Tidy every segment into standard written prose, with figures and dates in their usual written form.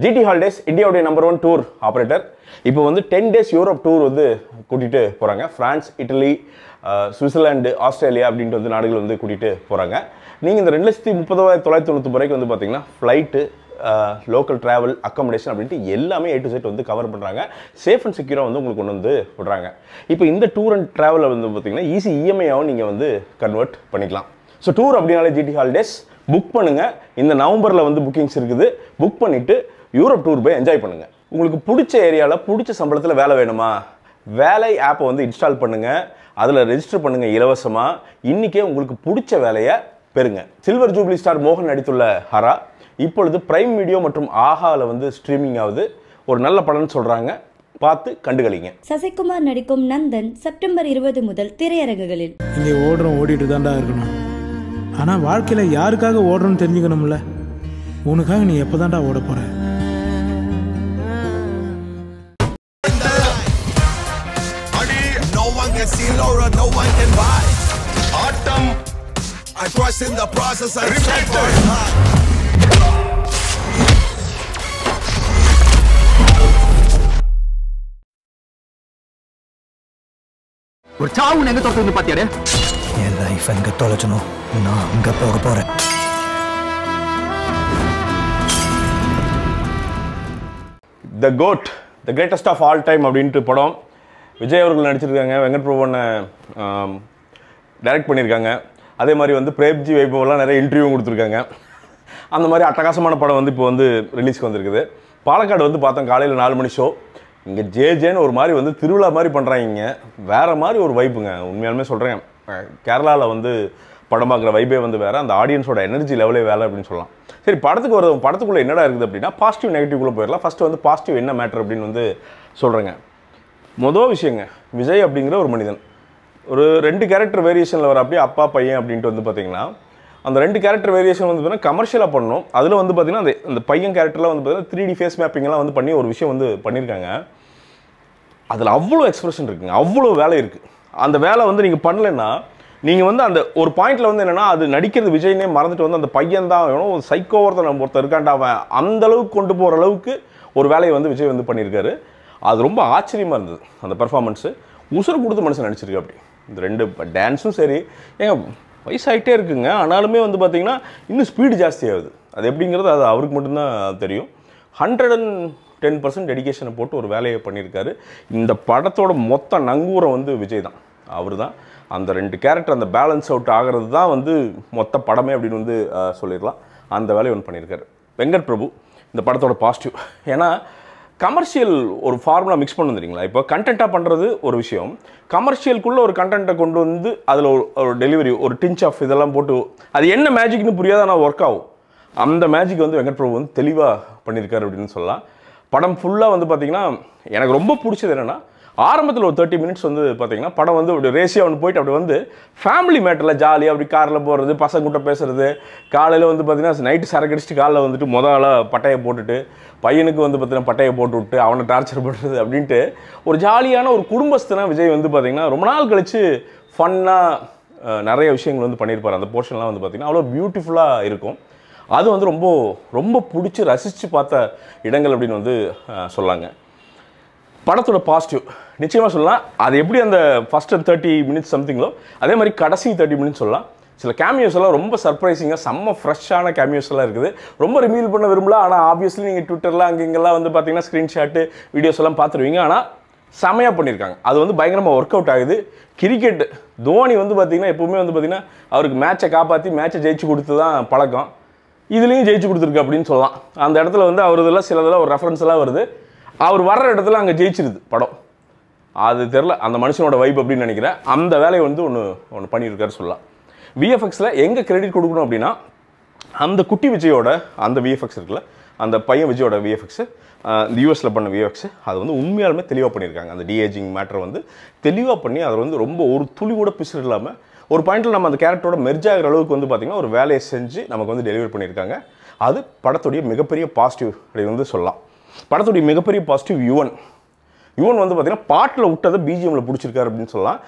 GT Holidays இந்தியாவுடைய number 1 tour operator. இப்போ வந்து 10 days யூரோப் டூர் வந்து கூட்டிட்டு போறாங்க. பிரான்ஸ், இட்டலி, சுவிட்சர்லாந்து, ஆஸ்திரேலியா அப்படின்ட்டு வந்து நாடுகள் வந்து கூட்டிட்டு போறாங்க. நீங்க இந்த 2,30,990 வரைக்கும் வந்து பாத்தீங்கன்னா ஃப்ளைட், லோக்கல் டிராவல், அக்காமடேஷன் அப்படின்ட்டு எல்லாமே A to Z வந்து கவர் பண்றாங்க. சேஃப் அண்ட் செக்யூரா வந்து உங்களுக்கு கொண்டு வந்து விடுறாங்க. இப்போ இந்த டூர் அண்ட் டிராவலை வந்து பாத்தீங்கன்னா ஈஸி EMI-ஆவும் நீங்க வந்து கன்வெர்ட் பண்ணிக்கலாம். ஸோ டூர் அப்படினாலே GT Holidays புக் பண்ணுங்க. இந்த நவம்பர்ல வந்து புக்கிங்ஸ் இருக்குது. புக் பண்ணிட்டு யூரோப் டூர் போய் என்ஜாய் பண்ணுங்க. உங்களுக்கு பிடிச்ச ஏரியாவில் பிடிச்ச சம்பளத்தில் வேலை வேணுமா? வேலை ஆப்பை வந்து இன்ஸ்டால் பண்ணுங்க. அதில் ரெஜிஸ்டர் பண்ணுங்க இலவசமாக. இன்னைக்கே உங்களுக்கு பிடிச்ச வேலையை பெறுங்க. சில்வர் ஜூப்ளி ஸ்டார் மோகன் நடித்துள்ள ஹரா இப்பொழுது பிரைம் வீடியோ மற்றும் ஆஹாவில் வந்து ஸ்ட்ரீமிங் ஆகுது. ஒரு நல்ல படம்னு சொல்றாங்க, பார்த்து கண்டுகளிங்க. சசிகுமார் நடிக்கும் நந்தன் செப்டம்பர் 20 முதல் திரையரங்குகளில். இங்கே ஓடிட்டு தான்டா இருக்கணும். ஆனால் வாழ்க்கையில் யாருக்காக ஓடுறோன்னு தெரிஞ்சுக்கணும்ல. உனக்காக நீ எப்போதான்டா ஓட போற? I trust in the process. I strive for hard. ஒரு சாவு எங்க தொலைச்சு பாத்தியாரு? என் லைஃப் எங்க தொலைச்சனும், நான் அங்க போக போறேன். The GOAT, the greatest of all time அப்படின்ட்டு படம் விஜய் அவர்கள் நடிச்சிருக்காங்க. வெங்கட் பிரபுவனை டைரக்ட் பண்ணியிருக்காங்க. அதே மாதிரி வந்து பிரேப்ஜி வைபவெல்லாம் நிறைய இன்டர்வியூ கொடுத்துருக்காங்க. அந்த மாதிரி அட்டகாசமான படம் வந்து இப்போ வந்து ரிலீஸ்க்கு வந்திருக்குது. பாலக்காடு வந்து பார்த்தோம், காலையில் 4 மணி ஷோ. இங்கே ஜேன்னு ஒரு மாதிரி வந்து திருவிழா மாதிரி பண்ணுறாங்க. வேறு மாதிரி ஒரு வைப்புங்க. உண்மையாலுமே சொல்கிறேன், கேரளாவில் வந்து படம் பார்க்குற வைப்பே வந்து வேறு, அந்த ஆடியன்ஸோட எனர்ஜி லெவலே வேலை அப்படின்னு சொல்லலாம். சரி, படத்துக்கு வருது. படத்துக்குள்ளே என்னடா இருக்குது அப்படின்னா பாசிட்டிவ் நெகட்டிவ்குள்ளே போயிடலாம். ஃபஸ்ட்டு வந்து பாசிட்டிவ் என்ன மேட்டர் அப்படின்னு வந்து சொல்கிறேங்க. மொதல் விஷயங்க, விஜய் அப்படிங்கிற ஒரு மனிதன் ஒரு 2 கேரக்டர் வேரியேஷனில் வர அப்படியே அப்பா பையன் அப்படின்ட்டு வந்து பார்த்தீங்கன்னா அந்த 2 கேரக்டர் வேரியேஷன் வந்து பார்த்தீங்கன்னா கமர்ஷியலாக பண்ணணும். அதில் வந்து பார்த்தீங்கன்னா அந்த பையன் கேரக்டரில் வந்து பார்த்தீங்கன்னா 3D ஃபேஸ் மேப்பிங்லாம் வந்து பண்ணி ஒரு விஷயம் வந்து பண்ணியிருக்காங்க. அதில் அவ்வளோ எக்ஸ்பிரஷன் இருக்குங்க, அவ்வளோ வேலை இருக்குது. அந்த வேலை வந்து நீங்கள் பண்ணலைன்னா நீங்கள் வந்து அந்த ஒரு பாயிண்டில் வந்து என்னென்னா அது நடிக்கிறது விஜய்னே மறந்துட்டு வந்து அந்த பையன் தான் வேணும், ஒரு சைக்கோ ஒருத்தர் இருக்காண்டா அவன் அந்தளவுக்கு கொண்டு போகிற அளவுக்கு ஒரு வேலையை வந்து விஜய் வந்து பண்ணியிருக்காரு. அது ரொம்ப ஆச்சரியமாக இருந்தது. அந்த பர்ஃபார்மன்ஸு உசுறு கொடுத்து மனுஷன் நடிச்சிருக்கு. அப்படி இந்த 2 டான்ஸும் சரி, ஏங்க வயசாகிட்டே இருக்குங்க, ஆனாலுமே வந்து பார்த்திங்கன்னா இன்னும் ஸ்பீடு ஜாஸ்தி ஆகுது. அது எப்படிங்கிறது அது அவருக்கு மட்டும்தான் தெரியும். 110% டெடிகேஷனை போட்டு ஒரு வேலையை பண்ணியிருக்காரு. இந்த படத்தோட மொத்த நங்கூரம் வந்து விஜய் தான். அவர் தான் அந்த 2 கேரக்டர் அந்த பேலன்ஸ் அவுட் ஆகிறது தான் வந்து மொத்த படமே அப்படின்னு வந்து சொல்லிடலாம். அந்த வேலையை ஒன்று பண்ணியிருக்காரு வெங்கட் பிரபு. இந்த படத்தோட பாசிட்டிவ் ஏன்னா கமர்ஷியல் ஒரு ஃபார்முலா மிக்ஸ் பண்ண வந்துடுங்களா. இப்போ கண்டென்ட்டாக பண்ணுறது ஒரு விஷயம், கமர்ஷியலுக்குள்ளே ஒரு கண்டென்ட்டை கொண்டு வந்து அதில் ஒரு டெலிவரி, ஒரு டிஞ்ச் ஆஃப் இதெல்லாம் போட்டு அது என்ன மேஜிக்னு புரியாத ஆனால் ஒர்க் ஆகும். அந்த மேஜிக் வந்து வெங்கட் பிரபு வந்து தெளிவாக பண்ணியிருக்காரு அப்படின்னு சொல்லலாம். படம் ஃபுல்லாக வந்து பார்த்திங்கன்னா எனக்கு ரொம்ப பிடிச்சது என்னென்னா ஆரம்பத்தில் ஒரு 30 minutes வந்து பார்த்தீங்கன்னா படம் வந்து அப்படி ரேசியாக ஒன்று போயிட்டு அப்படி வந்து ஃபேமிலி மேட்டரில் ஜாலியாக அப்படி காரில் போகிறது, பசங்க கூட்ட பேசுகிறது, காலையில் வந்து பார்த்தீங்கன்னா நைட்டு சரக்கடிச்சிட்டு காலையில் வந்துட்டு முதல்ல பட்டையை போட்டுட்டு பையனுக்கு வந்து பார்த்தீங்கன்னா பட்டையை போட்டு விட்டு அவனை டார்ச்சர் பண்ணுறது அப்படின்ட்டு ஒரு ஜாலியான ஒரு குடும்பஸ்தனாக விஜய் வந்து பார்த்திங்கன்னா ரொம்ப நாள் கழித்து ஃபன்னாக நிறைய விஷயங்கள் வந்து பண்ணியிருப்பார். அந்த போர்ஷன்லாம் வந்து பார்த்திங்கன்னா அவ்வளோ பியூட்டிஃபுல்லாக இருக்கும். அது வந்து ரொம்ப ரொம்ப பிடிச்சி ரசித்து பார்த்த இடங்கள் அப்படின்னு வந்து சொல்லாங்க. படத்தோட பாசிட்டிவ் நிச்சயமாக சொல்லலாம். அது எப்படி அந்த ஃபஸ்ட்டு 30 minutes சம்திங்களோ அதே மாதிரி கடைசி 30 minutes சொல்லலாம். சில கேமியோஸ் எல்லாம் ரொம்ப சர்ப்ரைசிங்காக செம்ம ஃப்ரெஷ்ஷான கேமியோஸ் எல்லாம் இருக்குது. ரொம்ப ரிவீல் பண்ண விரும்பல, ஆனால் ஆப்வியஸ்லி நீங்கள் ட்விட்டரில் அங்கெங்கெல்லாம் வந்து பார்த்தீங்கன்னா ஸ்க்ரீன்ஷாட்டு வீடியோஸ் எல்லாம் பார்த்துருவீங்க. ஆனால் செமையாக பண்ணியிருக்காங்க. அது வந்து பயங்கரமாக ஒர்க் அவுட் ஆகுது. கிரிக்கெட் தோனி வந்து பார்த்திங்கன்னா எப்போவுமே வந்து பார்த்திங்கன்னா அவருக்கு மேட்சை காப்பாற்றி மேட்சை ஜெயிச்சு கொடுத்து தான் பழக்கம். இதுலேயும் ஜெயிச்சு கொடுத்துருக்கு அப்படின்னு சொல்லலாம். அந்த இடத்துல வந்து அவர் இதெல்லாம் சிலதெல்லாம் ஒரு ரெஃபரன்ஸ் எல்லாம் வருது. அவர் வர்ற இடத்துல அங்கே ஜெயிச்சிருது படம். அது தெரில, அந்த மனுஷனோட வைப் அப்படின்னு நினைக்கிறேன். அந்த வேலையை வந்து ஒன்று பண்ணியிருக்காரு சொல்லலாம். விஎஃப்எக்ஸில் எங்கே கிரெடிட் கொடுக்கணும் அப்படின்னா அந்த குட்டி விஜயோட அந்த விஎஃப்எக்ஸ் இருக்குல்ல, அந்த பையன் விஜயோட விஎஃப்எக்ஸு இந்த யூஎஸில் பண்ண விஎஃப்எக்ஸு அது வந்து உண்மையாலுமே தெளிவாக பண்ணியிருக்காங்க. அந்த டிஏஜிங் மேட்டரை வந்து தெளிவாக பண்ணி அதை வந்து ரொம்ப ஒரு துளி கூட பிசுறு இல்லாமல் ஒரு பாயிண்டில் நம்ம அந்த கேரக்டரோட மெர்ஜ் ஆகிற அளவுக்கு வந்து பார்த்திங்கன்னா ஒரு வேலையை செஞ்சு நமக்கு வந்து டெலிவரி பண்ணியிருக்காங்க. அது படத்துடைய மிகப்பெரிய பாசிட்டிவ் அப்படின்னு வந்து சொல்லலாம். படத்துடைய மிகப்பெரிய பாசிட்டிவ் யுவன் வந்து பார்த்தீங்கன்னா பாட்டில் விட்டதை பிஜிஎம்மில் பிடிச்சிருக்காரு அப்படின்னு சொல்லலாம்.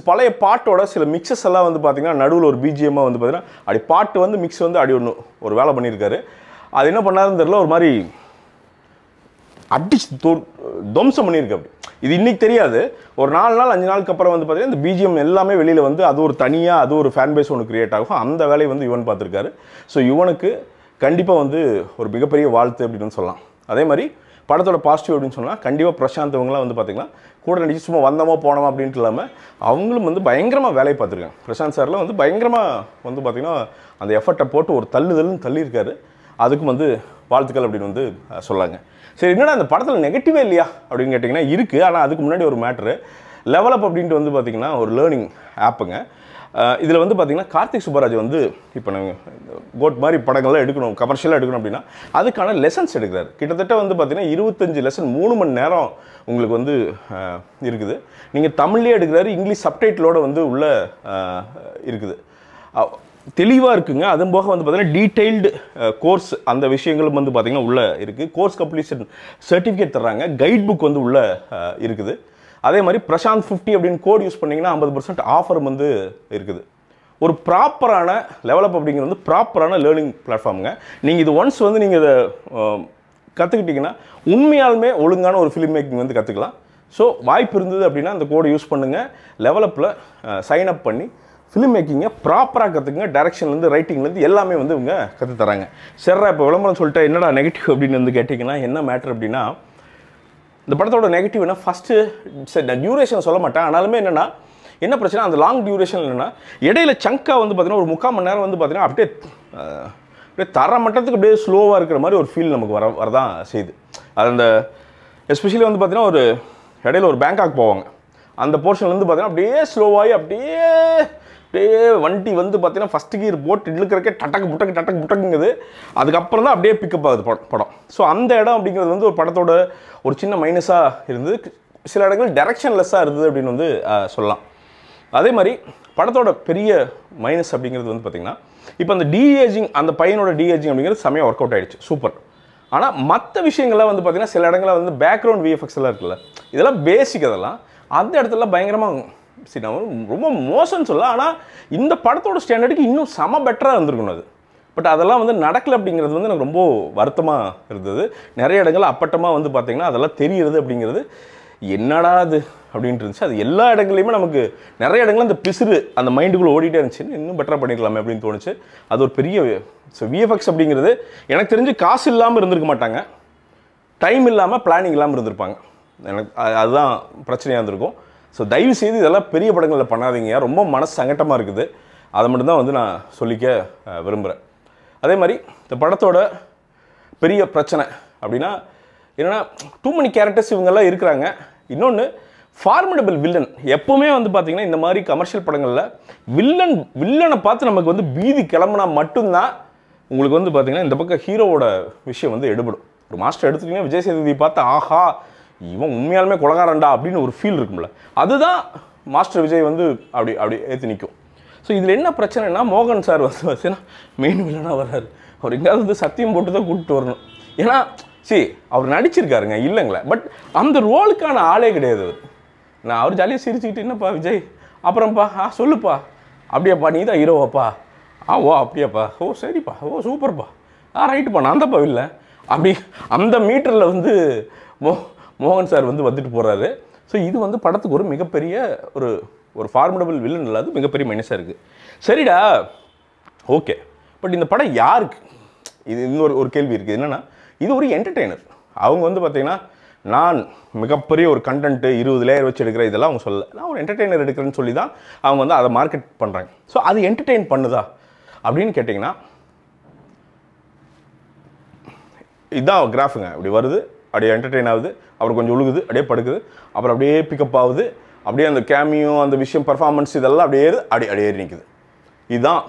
பழைய பாட்டோட சில மிக்சஸ் எல்லாம் வந்து பார்த்தீங்கன்னா நடுவில் ஒரு பிஜிஎம்மாக வந்து பார்த்தீங்கன்னா அப்படி பாட்டு வந்து மிக்ஸ் வந்து அப்படி ஒரு வேலை பண்ணியிருக்காரு. அது என்ன பண்ணாருன்னு தெரியல, ஒரு மாதிரி அடிச்சு துவம்சம் பண்ணியிருக்கு. அப்படி இது இன்னைக்கு தெரியாது, ஒரு 4 நாள் 5 நாளுக்கு அப்புறம் வந்து பார்த்தீங்கன்னா இந்த பிஜிஎம் எல்லாமே வெளியில் வந்து அது ஒரு தனியாக அது ஒரு ஃபேன் பேஸ் ஒன்று கிரியேட் ஆகும். அந்த வேலையை வந்து யுவன் பார்த்துருக்காரு. ஸோ யுவனுக்கு கண்டிப்பாக வந்து ஒரு மிகப்பெரிய வாழ்த்து அப்படின்னு சொல்லலாம். அதே மாதிரி படத்தோட பாசிட்டிவ் அப்படின்னு சொன்னால் கண்டிப்பாக பிரசாந்த் இவங்களாம் வந்து பார்த்திங்கன்னா கூட நடிச்சு சும்மா வந்தோமா போனோமா அப்படின்ட்டு இல்லாமல் அவங்களும் வந்து பயங்கரமாக வேலையை பார்த்துருக்காங்க. பிரசாந்த் சார்லாம் வந்து பயங்கரமாக வந்து பார்த்திங்கன்னா அந்த எஃபர்ட்டை போட்டு ஒரு தள்ளுதல்னு தள்ளியிருக்காரு. அதுக்கும் வந்து வாழ்த்துக்கள் அப்படின்னு வந்து சொல்லாங்க. சரி, என்னடா அந்த படத்தில் நெகட்டிவே இல்லையா அப்படின்னு கேட்டிங்கன்னா இருக்குது. ஆனால் அதுக்கு முன்னாடி ஒரு மேட்ரு லெவலப் அப்படின்ட்டு வந்து பார்த்திங்கன்னா ஒரு லேர்னிங் ஆப்புங்க. இதில் வந்து பார்த்திங்கன்னா கார்த்திக் சுப்பராஜ் வந்து இப்போ நாங்கள் கோட் மாதிரி படங்கள்லாம் எடுக்கணும், கமர்ஷியலாக எடுக்கணும் அப்படின்னா அதுக்கான லெசன்ஸ் எடுக்கிறாரு. கிட்டத்தட்ட வந்து பார்த்திங்கன்னா 25 லெசன் 3 மணி நேரம் உங்களுக்கு வந்து இருக்குது. நீங்கள் தமிழ்லேயே எடுக்கிறாரு, இங்கிலீஷ் சப்டைட்டிலோடு வந்து உள்ள இருக்குது. தெளிவாக இருக்குங்க. அதுவும் போக வந்து பார்த்தீங்கன்னா டீட்டெயில்டு கோர்ஸ் அந்த விஷயங்களும் வந்து பார்த்திங்கன்னா உள்ளே இருக்குது. கோர்ஸ் கம்ப்ளீஷன் சர்டிஃபிகேட் தர்றாங்க. கைட் புக் வந்து உள்ளே இருக்குது. அதே மாதிரி பிரசாந்த் 50 அப்படின்னு கோட் யூஸ் பண்ணிங்கன்னா 50% ஆஃபர் வந்து இருக்குது. ஒரு ப்ராப்பரான லெவலப் அப்படிங்கிறது வந்து ப்ராப்பரான லேர்னிங் பிளாட்ஃபார்முங்க. நீங்கள் இது ஒன்ஸ் வந்து நீங்கள் இதை கற்றுக்கிட்டிங்கன்னா உண்மையாலுமே ஒழுங்கான ஒரு ஃபிலிம் மேக்கிங் வந்து கற்றுக்கலாம். ஸோ வாய்ப்பு இருந்தது அப்படின்னா அந்த கோடை யூஸ் பண்ணுங்கள். லெவலப்பில் சைன் அப் பண்ணி ஃபிலிம் மேக்கிங்கை ப்ராப்பராக கற்றுக்குங்க. டைரக்ஷன்லேருந்து ரைட்டிங்லேருந்து எல்லாமே வந்து இவங்க கற்றுத்தராங்க. சரிடா, இப்போ விளம்பரம் சொல்லிட்டு என்னடா நெகட்டிவ் அப்படின்னு வந்து கேட்டிங்கன்னா என்ன மேட்ரு அப்படின்னா, இந்த படத்தோட நெகட்டிவ் என்ன ஃபஸ்ட்டு சரி நான் டியூரேஷன் சொல்ல மாட்டேன். ஆனாலுமே என்னென்னா என்ன பிரச்சனை, அந்த லாங் டியூரேஷன் என்னென்னா இடையில சங்காக வந்து பார்த்திங்கன்னா ஒரு 3/4 மணி நேரம் வந்து பார்த்திங்கன்னா அப்படியே தர மட்டத்துக்கு அப்படியே ஸ்லோவாக இருக்கிற மாதிரி ஒரு ஃபீல் நமக்கு வரதான் செய்யுது. அது அந்த எஸ்பெஷலி வந்து பார்த்திங்கன்னா ஒரு இடையில ஒரு பேங்காக் போவாங்க, அந்த போர்ஷன்லேருந்து பார்த்திங்கன்னா அப்படியே ஸ்லோவாகி அப்படியே வண்டி வந்து பார்த்தீங்கன்னா ஃபஸ்ட்டு கீர் போட்டு இழுக்கிறக்கே டட்டக்கு புட்டக்குங்குது. அதுக்கப்புறம் தான் அப்படியே பிக்கப் ஆகுது படம். ஸோ அந்த இடம் அப்படிங்கிறது வந்து ஒரு படத்தோட ஒரு சின்ன மைனஸாக இருந்தது. சில இடங்கள் டைரக்ஷன்லெஸ்ஸாக இருந்தது அப்படின்னு வந்து சொல்லலாம். அதே மாதிரி படத்தோட பெரிய மைனஸ் அப்படிங்கிறது வந்து பார்த்திங்கன்னா இப்போ அந்த டிஏஜிங், அந்த பையனோட டிஏஜிங் அப்படிங்கிறது செமையாக ஒர்க் அவுட் ஆகிடுச்சு, சூப்பர். ஆனால் மற்ற விஷயங்கள்லாம் வந்து பார்த்திங்கன்னா சில இடங்களில் வந்து பேக்ரவுண்ட் விஎஃப்எக்ஸ் எல்லாம் இருக்குல்ல, இதெல்லாம் பேசிக். அதெல்லாம் அந்த இடத்துல பயங்கரமாக சரி நான் ரொம்ப மோசம்னு சொல்ல, ஆனால் இந்த படத்தோட ஸ்டாண்டர்டுக்கு இன்னும் செம பெட்டராக இருந்திருக்கணும் அது. பட் அதெல்லாம் வந்து நடக்கலை அப்படிங்கிறது வந்து எனக்கு ரொம்ப வருத்தமாக இருந்தது. நிறைய இடங்கள் அப்பட்டமாக வந்து பார்த்திங்கன்னா அதெல்லாம் தெரிகிறது அப்படிங்கிறது என்னடா அது அப்படின்ட்டு இருந்துச்சு. அது எல்லா இடங்களையுமே நமக்கு நிறைய இடங்களில் அந்த பிசுறு அந்த மைண்டுக்குள்ளே ஓடிட்டே இருந்துச்சு, இன்னும் பெட்டராக பண்ணிக்கலாமே அப்படின்னு தோணுச்சு. அது ஒரு பெரிய விஎஃப்எக்ஸ் அப்படிங்கிறது எனக்கு தெரிஞ்சு காசு இல்லாமல் இருந்திருக்க மாட்டாங்க, டைம் இல்லாமல் பிளானிங் இல்லாமல் இருந்திருப்பாங்க. எனக்கு அதுதான் பிரச்சனையாக இருந்திருக்கும். ஸோ தயவு செய்து இதெல்லாம் பெரிய படங்களில் பண்ணாதீங்க, ரொம்ப மனசு சங்கட்டமாக இருக்குது. அதை மட்டும்தான் வந்து நான் சொல்லிக்க விரும்புகிறேன். அதே மாதிரி இந்த படத்தோட பெரிய பிரச்சனை அப்படின்னா என்னென்னா டூ many கேரக்டர்ஸ் இவங்கெல்லாம் இருக்கிறாங்க. இன்னொன்று ஃபார்மிடபிள் வில்லன். எப்போவுமே வந்து பார்த்திங்கன்னா இந்த மாதிரி கமர்ஷியல் படங்களில் வில்லனை பார்த்து நமக்கு வந்து பீதி கிளம்புனா மட்டும்தான் உங்களுக்கு வந்து பார்த்திங்கன்னா இந்த பக்கம் ஹீரோவோட விஷயம் வந்து எடுபடும். ஒரு மாஸ்டர் எடுத்துக்கிட்டிங்கன்னா விஜய் சேதுபதி பார்த்து ஆஹா இவன் உண்மையாலுமே கொலகாரண்டா அப்படின்னு ஒரு ஃபீல் இருக்கும்ல, அதுதான் மாஸ்டர் விஜய் வந்து அப்படி ஏற்றி நிற்கும். ஸோ இதில் என்ன பிரச்சனைனா மோகன் சார் வந்து பார்த்தீங்கன்னா மெயின் வில்லனாக வர்றாரு. அவர் எங்கேயாவது வந்து சத்தியம் போட்டு தான் கூப்பிட்டு வரணும். ஏன்னா சரி அவர் நடிச்சிருக்காருங்க இல்லைங்களே, பட் அந்த ரோலுக்கான ஆளே கிடையாது அவர். நான் அவர் ஜாலியாக சிரிச்சுக்கிட்டு என்னப்பா விஜய் அப்புறம்ப்பா சொல்லுப்பா அப்படியாப்பா நீ தான் ஹீரோவாப்பா ஓ அப்படியாப்பா ஓ சரிப்பா ஓ சூப்பர்ப்பா ரைட்டுப்பா நான் தான்ப்பா இல்லை அப்படி அந்த மீட்டரில் வந்து மோகன் சார் வந்து வந்துட்டு போகிறாரு. ஸோ இது வந்து படத்துக்கு ஒரு மிகப்பெரிய ஒரு ஃபார்மிடபிள் வில்லன் இல்லாத மிகப்பெரிய மைனஸாக இருக்குது. சரிடா ஓகே, பட் இந்த படம் யாருக்கு? இது இன்னொரு கேள்வி இருக்குது. என்னென்னா இது ஒரு என்டர்டெய்னர். அவங்க வந்து பார்த்திங்கன்னா நான் மிகப்பெரிய ஒரு கண்டென்ட்டு 20 லேயர் வச்சு எடுக்கிறேன் இதெல்லாம் அவங்க சொல்லலை, நான் ஒரு என்டர்டெய்னர் எடுக்கிறேன்னு சொல்லி தான் அவங்க வந்து அதை மார்க்கெட் பண்ணுறாங்க. ஸோ அது என்டர்டெயின் பண்ணுதா அப்படின்னு கேட்டிங்கன்னா இதுதான் கிராஃபுங்க. இப்படி வருது, அப்படியே என்டர்டெயின் ஆகுது, அப்புறம் கொஞ்சம் உழுகுது, அப்படியே படுக்குது, அப்புறம் அப்படியே பிக்கப் ஆகுது, அப்படியே அந்த கேமியோ அந்த விஷயம் பர்ஃபார்மன்ஸ் இதெல்லாம் அப்படியே ஏறி நிற்குது. இதுதான்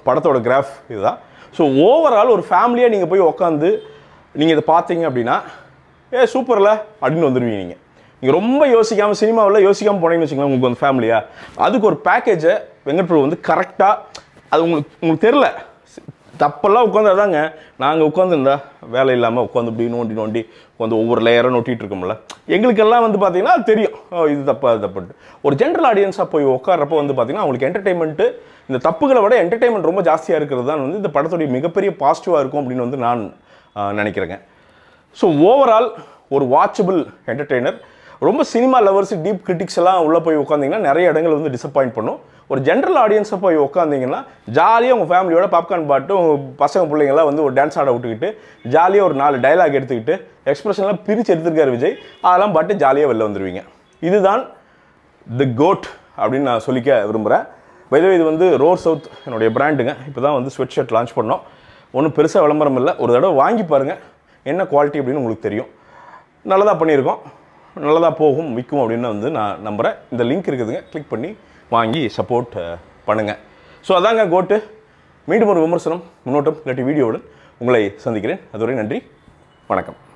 படத்தோட கிராஃப் இதுதான். ஸோ ஓவரால் ஒரு ஃபேமிலியாக நீங்கள் போய் உட்காந்து நீங்கள் இதை பார்த்தீங்க அப்படின்னா சூப்பரில் அப்படின்னு வந்துடுவீங்க. நீங்கள் ரொம்ப யோசிக்காமல் சினிமாவில் யோசிக்காமல் போனீங்கன்னு வச்சுக்கலாம், உங்களுக்கு வந்து ஃபேமிலியாக அதுக்கு ஒரு பேக்கேஜை வெங்கட் பிரபு வந்து கரெக்டாக அது உங்களுக்கு தெரில தப்பெல்லாம் உட்காந்துதாங்க. நாங்கள் உட்காந்துருந்தா வேலை இல்லாமல் உட்காந்து இப்படி நோண்டி உட்காந்து ஒவ்வொரு லேயராக நோட்டிகிட்டு இருக்கோம்ல, எங்களுக்கெல்லாம் வந்து பார்த்தீங்கன்னா அது தெரியும் இது தப்பா அது தப்புட்டு. ஒரு ஜென்ரல் ஆடியன்ஸாக போய் உட்காரப்போ வந்து பார்த்தீங்கன்னா அவங்களுக்கு என்டர்டெயின்மெண்ட்டு இந்த தப்புகளை விட என்டர்டெயின்மெண்ட் ரொம்ப ஜாஸ்தியாக இருக்கிறது தான் வந்து இந்த படத்துடைய மிகப்பெரிய பாசிட்டிவாக இருக்கும் அப்படின்னு வந்து நான் நினைக்கிறேங்க. ஸோ ஓவரால் ஒரு வாட்சபிள் என்டர்டெய்னர். ரொம்ப சினிமா லவர்ஸ், டீப் கிரிட்டிக்ஸ் எல்லாம் உள்ளே போய் உட்காந்திங்கன்னா நிறைய இடங்கள் வந்து டிசப்பாயிண்ட் பண்ணும். ஒரு ஜென்ரல் ஆடியன்ஸை போய் உட்காந்திங்கன்னா ஜாலியாக உங்கள் ஃபேமிலியோட பாப்கார்ன் பாட்டும் பசங்க பிள்ளைங்களாம் வந்து ஒரு டான்ஸ் ஆட விட்டுக்கிட்டு ஜாலியாக ஒரு 4 டைலாக் எடுத்துக்கிட்டு எக்ஸ்பிரஷன்லாம் பிரித்து எடுத்துருக்காரு விஜய். அதெல்லாம் பாட்டு ஜாலியாக வெளில வந்துடுவீங்க. இதுதான் தி கோட் அப்படின்னு நான் சொல்லிக்க விரும்புகிறேன். பைதவே இது வந்து ரோர் சவுத் என்னுடைய பிராண்டுங்க. இப்போ தான் வந்து ஸ்வெட் ஷர்ட் லான்ச் பண்ணோம். ஒன்றும் பெருசாக விளம்பரம் இல்லை. ஒரு தடவை வாங்கி பாருங்கள் என்ன குவாலிட்டி அப்படின்னு உங்களுக்கு தெரியும். நல்லதாக பண்ணியிருக்கோம், நல்லதாக போகும், விற்கும் அப்படின்னு வந்து நான் நம்புகிறேன். இந்த லிங்க் இருக்குதுங்க, கிளிக் பண்ணி வாங்கி சப்போர்ட் பண்ணுங்கள். ஸோ அதாங்க கோட்டு. மீண்டும் ஒரு விமர்சனம், முன்னோட்டம் இல்லாட்டி வீடியோவுடன் உங்களை சந்திக்கிறேன். அதுவரை நன்றி, வணக்கம்.